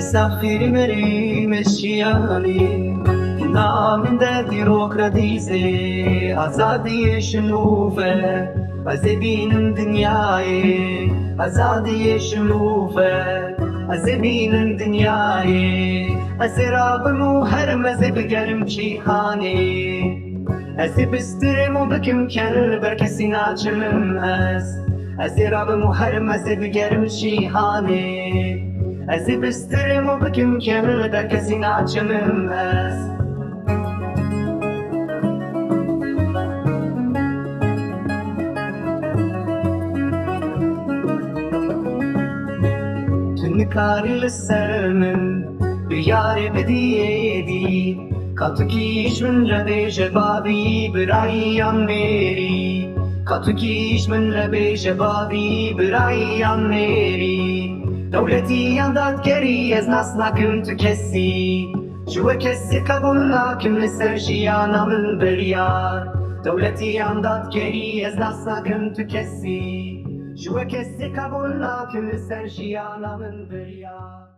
مسافر مري مشياني نام ده ديروكراتيزي آزادی شنوفه از بین دنیای آزادی شنوفه از بین دنیای از رابم و هر مزه بگرم جیهانی از بسترم و بکم کل بر کسی ناچمم از رابم و هر مزه بگرم جیهانی از بسترم و بکم کل بر کسی ناچمم نکاری لسرمن بیار بدیدی کاتو کیش من ربیش بابی برایم میری کاتو کیش من ربیش بابی برایم میری دولتی دادگری از ناس نکن تو کسی شو کسی قبول نکن لسر جیانم البریار دولتی دادگری از ناس نکن تو کسی شو کسی قبول نکن لسر جیانم البریار